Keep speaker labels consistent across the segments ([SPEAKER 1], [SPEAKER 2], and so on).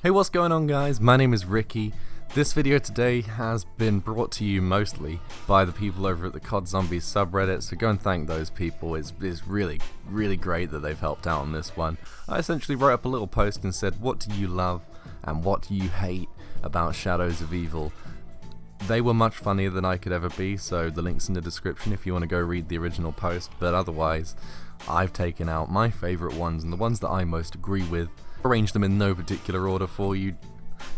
[SPEAKER 1] Hey, what's going on, guys? My name is Ricky. This video today has been brought to you mostly by the people over at the COD Zombies subreddit, so go and thank those people. It's really great that they've helped out on this one. I essentially wrote up a little post and said, what do you love and what do you hate about Shadows of Evil? They were much funnier than I could ever be, so the link's in the description if you want to go read the original post, but otherwise I've taken out my favourite ones and the ones that I most agree with, arranged them in no particular order for you,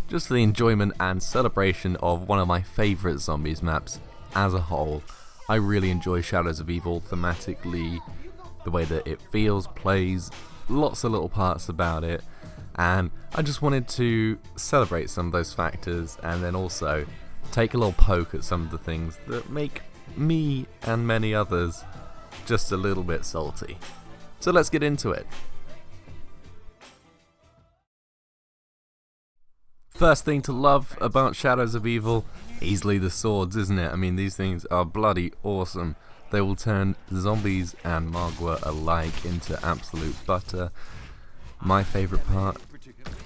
[SPEAKER 1] just for the enjoyment and celebration of one of my favourite zombies maps as a whole. I really enjoy Shadows of Evil thematically, the way that it feels, plays, lots of little parts about it, and I just wanted to celebrate some of those factors and then also take a little poke at some of the things that make me and many others just a little bit salty. So let's get into it. First thing to love about Shadows of Evil, easily the swords, isn't it? I mean, these things are bloody awesome. They will turn zombies and Margwa alike into absolute butter. My favourite part,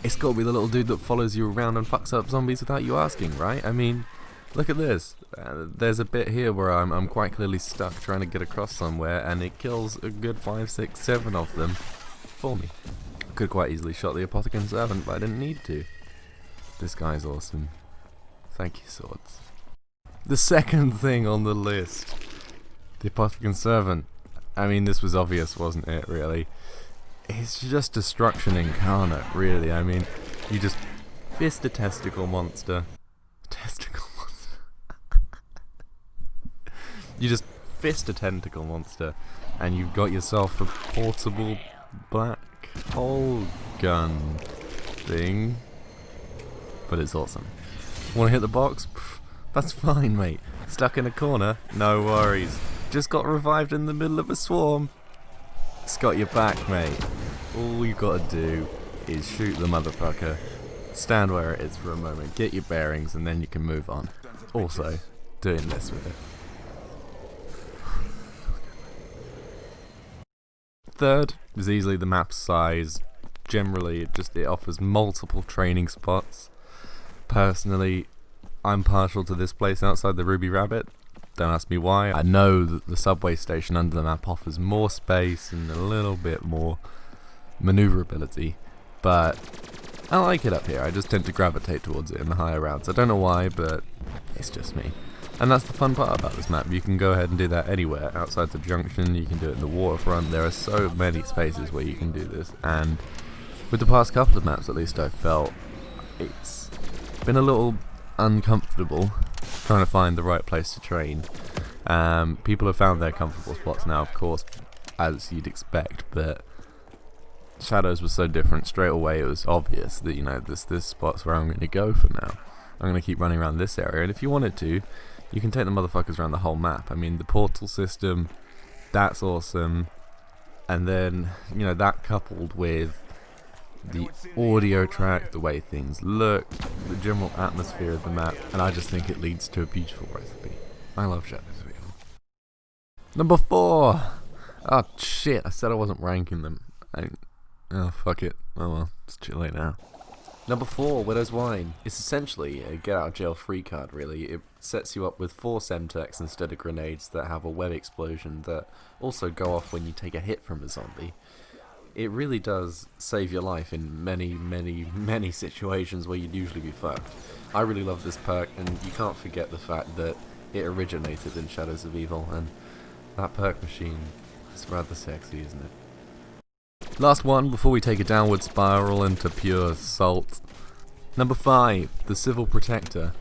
[SPEAKER 1] it's got to be the little dude that follows you around and fucks up zombies without you asking, right? I mean, look at this. There's a bit here where I'm quite clearly stuck trying to get across somewhere, and it kills a good 5, 6, 7 of them for me. Could quite easily shot the Apothecary Servant, but I didn't need to. This guy's awesome. Thank you, swords. The second thing on the list, the Apothecary Servant. I mean, this was obvious, wasn't it, really? It's just destruction incarnate, really. I mean, you just fist a testicle monster. You just fist a tentacle monster, and you've got yourself a portable black hole gun thing. But it's awesome. Want to hit the box? Pff, that's fine, mate. Stuck in a corner? No worries. Just got revived in the middle of a swarm. It's got your back, mate. All you gotta do is shoot the motherfucker, stand where it is for a moment, get your bearings, and then you can move on. Also, doing this with it. Third is easily the map size. Generally, it offers multiple training spots. Personally, I'm partial to this place outside the Ruby Rabbit. Don't ask me why. I know that the subway station under the map offers more space and a little bit more maneuverability, but I like it up here. I just tend to gravitate towards it in the higher rounds. I don't know why, but it's just me. And that's the fun part about this map. You can go ahead and do that anywhere. Outside the junction, you can do it in the waterfront. There are so many spaces where you can do this, and with the past couple of maps at least, I've felt it's been a little uncomfortable trying to find the right place to train. People have found their comfortable spots now, of course, as you'd expect, but Shadows was so different. Straight away it was obvious that, you know, this spot's where I'm going to go for now. I'm going to keep running around this area, and if you wanted to, you can take the motherfuckers around the whole map. I mean, the portal system, that's awesome, and then, you know, that coupled with the audio track, the way things look, the general atmosphere of the map, and I just think it leads to a beautiful recipe. I love Shadows of Evil. Number 4! Oh shit, I said I wasn't ranking them. Oh fuck it. Oh well, it's too late now. Number 4, Widow's Wine. It's essentially a get out of jail free card, really. It sets you up with 4 Semtex instead of grenades that have a web explosion that also go off when you take a hit from a zombie. It really does save your life in many situations where you'd usually be fucked. I really love this perk, and you can't forget the fact that it originated in Shadows of Evil, and that perk machine is rather sexy, isn't it? Last one before we take a downward spiral into pure salt. Number 5, the Civil Protector.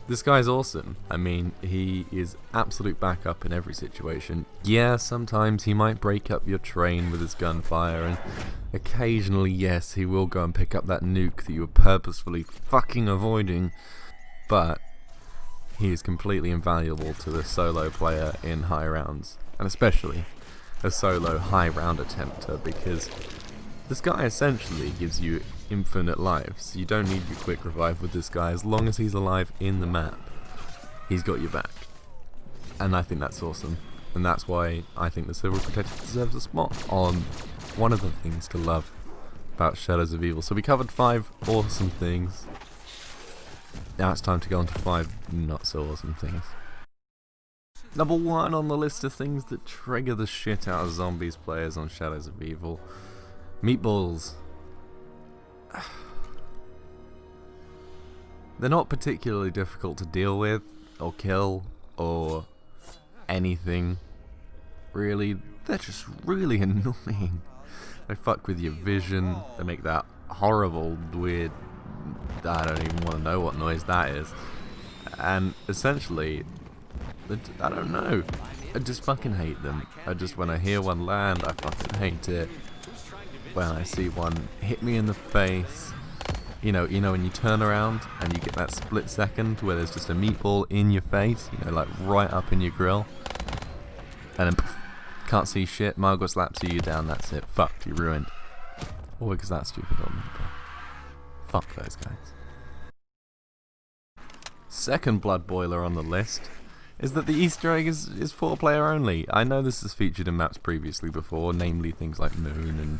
[SPEAKER 1] This guy's awesome. I mean, he is absolute backup in every situation. Yeah, sometimes he might break up your train with his gunfire, and occasionally, yes, he will go and pick up that nuke that you were purposefully fucking avoiding, but he is completely invaluable to the solo player in high rounds, and especially a solo high round attempter, because this guy essentially gives you infinite lives. You don't need your quick revive with this guy. As long as he's alive in the map, he's got your back. And I think that's awesome. And that's why I think the Civil Protector deserves a spot on one of the things to love about Shadows of Evil. So we covered 5 awesome things. Now it's time to go on to 5 not so awesome things. Number 1 on the list of things that trigger the shit out of zombies players on Shadows of Evil. Meatballs. They're not particularly difficult to deal with, or kill, or anything. Really, they're just really annoying. They fuck with your vision, they make that horrible, weird, I don't even want to know what noise that is. And essentially, I don't know, I just fucking hate them. When I hear one land, I fucking hate it. When I see one hit me in the face, you know when you turn around and you get that split second where there's just a meatball in your face, like right up in your grill, and then poof, can't see shit, Margot slaps you down, that's it, fucked, you're ruined. All because that stupid little meatball. Fuck those guys. Second blood boiler on the list is that the Easter egg is 4-player only. I know this is featured in maps previously before, namely things like Moon and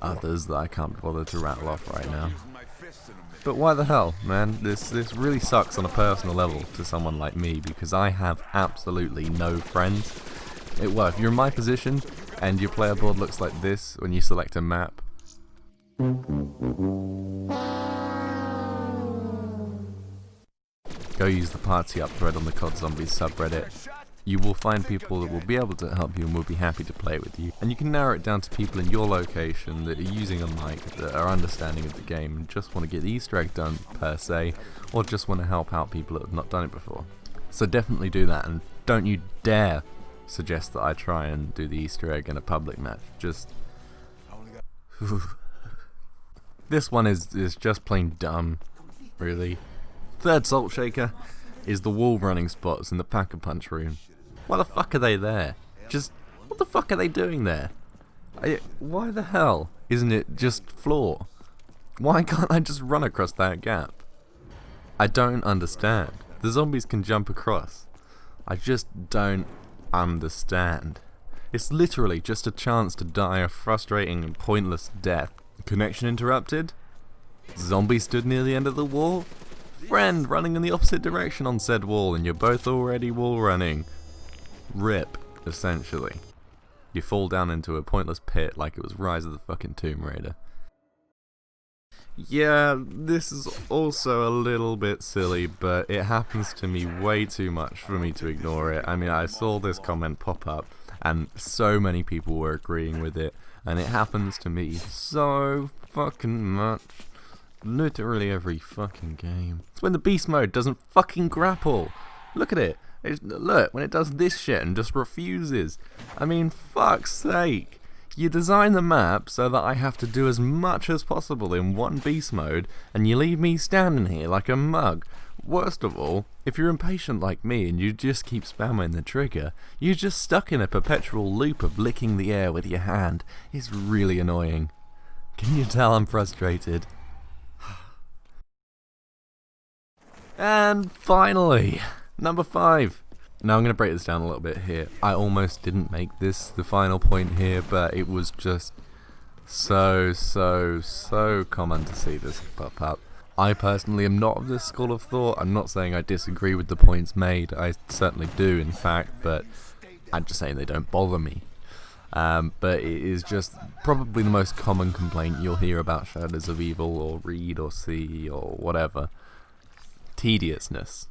[SPEAKER 1] others that I can't bother to rattle off right now. But why the hell, man? This really sucks on a personal level to someone like me, because I have absolutely no friends. Well, if you're in my position and your player board looks like this when you select a map, go use the party up thread on the COD Zombies subreddit. You will find people that will be able to help you and will be happy to play with you. And you can narrow it down to people in your location that are using a mic, that are understanding of the game and just want to get the Easter egg done per se, or just want to help out people that have not done it before. So definitely do that, and don't you dare suggest that I try and do the Easter egg in a public match. Just... This one is just plain dumb, really. Third salt shaker is the wall running spots in the Pack-a-Punch room. Why the fuck are they there? What the fuck are they doing there? Why the hell isn't it just floor? Why can't I just run across that gap? I don't understand. The zombies can jump across. I just don't understand. It's literally just a chance to die a frustrating and pointless death. Connection interrupted? Zombie stood near the end of the wall? Friend running in the opposite direction on said wall, and you're both already wall running. RIP, essentially. You fall down into a pointless pit like it was Rise of the fucking Tomb Raider. Yeah, this is also a little bit silly, but it happens to me way too much for me to ignore it. I mean, I saw this comment pop up, and so many people were agreeing with it, and it happens to me so fucking much. Literally every fucking game. It's when the beast mode doesn't fucking grapple. Look at it. Look, when it does this shit and just refuses. I mean, fuck's sake. You design the map so that I have to do as much as possible in one beast mode, and you leave me standing here like a mug. Worst of all, if you're impatient like me and you just keep spamming the trigger, you're just stuck in a perpetual loop of licking the air with your hand. It's really annoying. Can you tell I'm frustrated? And finally, number 5. Now I'm going to break this down a little bit here. I almost didn't make this the final point here, but it was just so common to see this pop up. I personally am not of this school of thought. I'm not saying I disagree with the points made. I certainly do, in fact, but I'm just saying they don't bother me. But it is just probably the most common complaint you'll hear about Shadows of Evil, or read, or see, or whatever. Tediousness.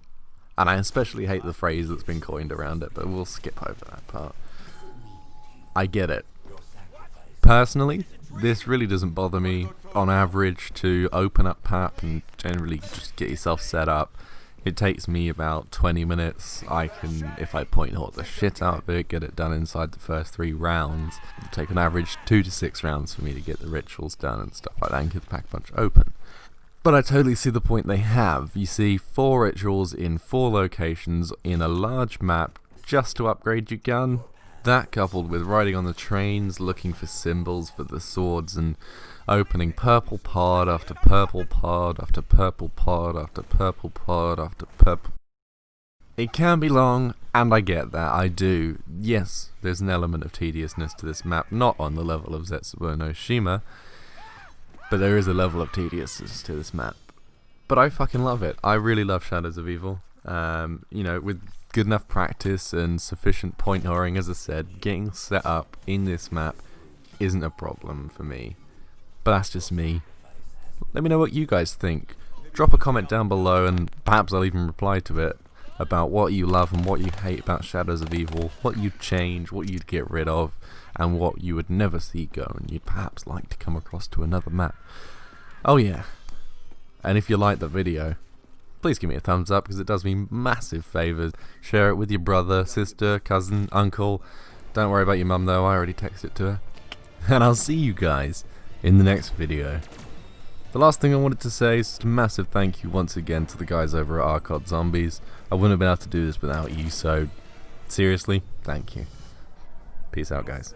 [SPEAKER 1] And I especially hate the phrase that's been coined around it, but we'll skip over that part. I get it. Personally, this really doesn't bother me. On average, to open up PAP and generally just get yourself set up, it takes me about 20 minutes. I can, if I point hawk the shit out of it, get it done inside the first 3 rounds. It'll take an average 2 to 6 rounds for me to get the rituals done and stuff like that and get the Pack-a-Punch open. But I totally see the point they have. You see 4 rituals in 4 locations in a large map just to upgrade your gun. That coupled with riding on the trains, looking for symbols for the swords, and opening purple pod after purple pod after purple pod after purple pod after purple. It can be long, and I get that, I do. Yes, there's an element of tediousness to this map, not on the level of Zetsubo no Shima, but there is a level of tediousness to this map. But I fucking love it. I really love Shadows of Evil. You know, with good enough practice and sufficient point whoring, as I said, getting set up in this map isn't a problem for me. But that's just me. Let me know what you guys think. Drop a comment down below and perhaps I'll even reply to it about what you love and what you hate about Shadows of Evil, what you'd change, what you'd get rid of, and what you would never see go and you'd perhaps like to come across to another map. Oh yeah. And if you like the video, please give me a thumbs up because it does me massive favours. Share it with your brother, sister, cousin, uncle. Don't worry about your mum though, I already texted it to her. And I'll see you guys in the next video. The last thing I wanted to say is just a massive thank you once again to the guys over at Arcod Zombies. I wouldn't have been able to do this without you, so seriously, thank you. Peace out, guys.